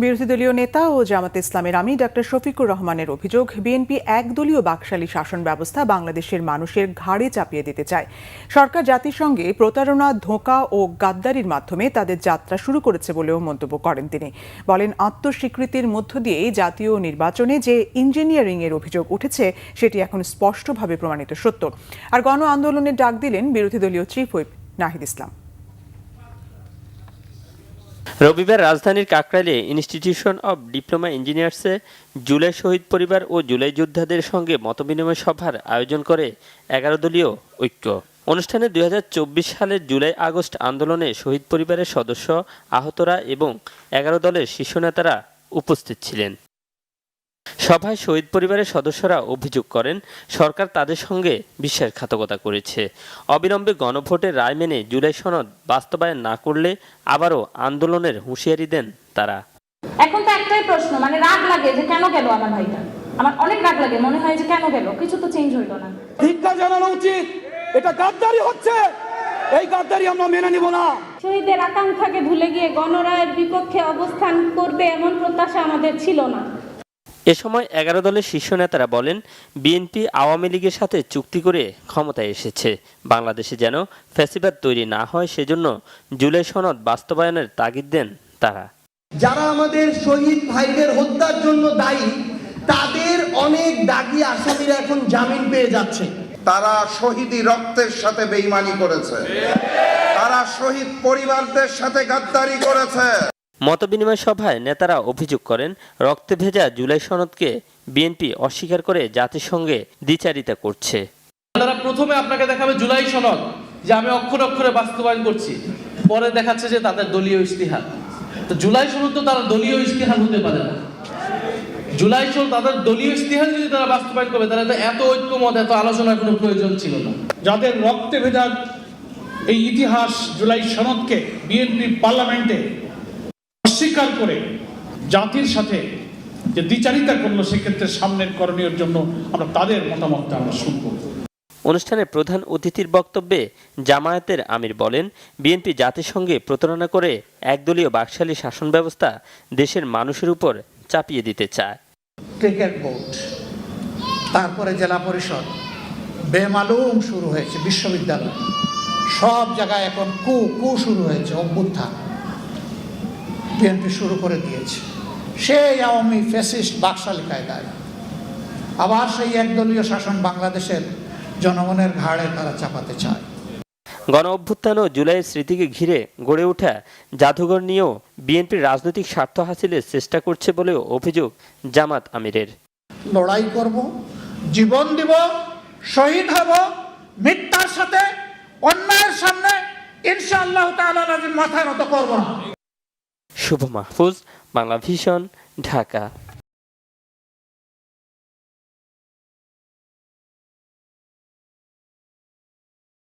বিরোধী দলীয় নেতা ও জামাতে ইসলামের আমির ডক্টর শফিকুর রহমানের অভিযোগ, বিএনপি একদলীয় বাকশালী শাসন ব্যবস্থা বাংলাদেশের মানুষের ঘাড়ে চাপিয়ে দিতে চায়। সরকার জাতিসংঘে প্রতারণা, ধোঁকা ও গাদ্দারির মাধ্যমে তাদের যাত্রা শুরু করেছে বলেও মন্তব্য করেন তিনি। বলেন, আত্মস্বীকৃতির মধ্য দিয়েই জাতীয় নির্বাচনে যে ইঞ্জিনিয়ারিং এর অভিযোগ উঠেছে সেটি এখন স্পষ্টভাবে প্রমাণিত সত্য। আর গণ আন্দোলনের ডাক দিলেন বিরোধী দলীয় চিফ হুইপ নাহিদ ইসলাম। রবিবার রাজধানীর কাকরাইলে ইনস্টিটিউশন অব ডিপ্লোমা ইঞ্জিনিয়ার্সে জুলাই শহীদ পরিবার ও জুলাই যোদ্ধাদের সঙ্গে মতবিনিময় সভার আয়োজন করে 11 দলীয় ঐক্য। অনুষ্ঠানে 2024 সালের জুলাই আগস্ট আন্দোলনে শহীদ পরিবারের সদস্য, আহতরা এবং 11 দলের শীর্ষ নেতারা উপস্থিত ছিলেন। সভায় শহীদ পরিবারের সদস্যরা অভিযোগ করেন, সরকার তাদের সঙ্গে বিশ্বাসঘাতকতা করেছে। অবিলম্বে গণভোটের রায় মেনে জুলাই সনদ বাস্তবায়ন না করলে আবারও আন্দোলনের হুঁশিয়ারি দেন তারা। এখন তো একটাই প্রশ্ন, রাগ লাগে যে কেন গেল আমার ভাইটা, আমার অনেক রাগ লাগে, মনে হয় যে কেন গেল, কিছু তো চেঞ্জ হইল না। ধিক্কার জানানো উচিত, এটা গাদ্দারি হচ্ছে, এই গাদ্দারি আমরা মেনে নিব না। শহীদের আকাঙ্ক্ষাকে ভুলে গিয়ে গণরায়ের বিপক্ষে অবস্থান করবে এমন প্রত্যাশা আমাদের ছিল না। এ সময় 11 দলের শীর্ষ নেতারা বলেন, বিএনপি আওয়ামী লীগের সাথে চুক্তি করে ক্ষমতায় এসেছে। বাংলাদেশে যেন ফ্যাসিবাদ তৈরি না হয় সেজন্য জুলাই সনদ বাস্তবায়নের তাগিদ দেন তারা। যারা আমাদের শহীদ ভাইদের হত্যার জন্য দায়ী, তাদের অনেক দাগী আসামিরা এখন জামিন পেয়ে যাচ্ছে। তারা শহীদি রক্তের সাথে বেঈমানি করেছে, তারা শহীদ পরিবারদের সাথে গাদ্দারি করেছে। মতবিনিময় সভায় নেতারা অভিযোগ করেন, রক্তে ভেজা জুলাই সনদকে বিএনপি অস্বীকার করে জাতিসংঘে দ্বিচারিতা করছে। তারা প্রথমে আপনাকে দেখাবে জুলাই সনদ যে আমি অক্ষরে অক্ষরে বাস্তবায়ন করছি, পরে দেখাচ্ছে যে তাদের দলীয় ইশতিহার। তো জুলাই সনদ তো তারা দলীয় ইশতিহার হতে পারে না। জুলাই সনদ তাদের দলীয় ইশতিহার যদি তারা বাস্তবায়ন করবে, তাহলে তো এত ঐক্যমত, এত আলোচনার কোনো প্রয়োজন ছিল না। যাদের রক্তে ভেজা এই ইতিহাস জুলাই সনদকে বিএনপি পার্লামেন্টে অস্বীকার করে জাতির সাথে যে দ্বিচারিতা করলো, সেক্ষেত্রে সামনের করণীয়ের জন্য আমরা তাদের মতামতটা আমরা শুনব। অনুষ্ঠানে প্রধান অতিথির বক্তব্যে জামায়াতের আমির বলেন, বিএনপি জাতিসংঘে প্রতারণা করে একদলীয় বাকশালী শাসন ব্যবস্থা দেশের মানুষের উপর চাপিয়ে দিতে চায়। ক্রিকেট বোর্ড, তারপরে জেলা পরিষদ, বেমালুম শুরু হয়েছে, বিশ্ববিদ্যালয়, সব জায়গায় এখন কু শুরু হয়েছে, অভ্যুত্থান বিএনপি শুরু করে দিয়েছে। সেই আওয়ামী ফ্যাসিস্ট বাকশালী কায়দায় আবার সেই একদলীয় শাসন বাংলাদেশের জনগণের ঘাড়ে তারা চাপাতে চায়। গণ অভ্যুত্থান ও জুলাইয়ের স্মৃতিকে ঘিরে গড়ে ওঠা জাদুঘর নিয়েও বিএনপির রাজনৈতিক স্বার্থ হাসিলের চেষ্টা করছে বলেও অভিযোগ জামাত আমিরের। লড়াই করব, জীবন দিব, শহীদ হব, মিথ্যার সাথে অন্যায়ের সামনে ইনশাআল্লাহ তাআলা মাথা নত করব না। শুভ মাহফুজ, বাংলা ভিশন, ঢাকা।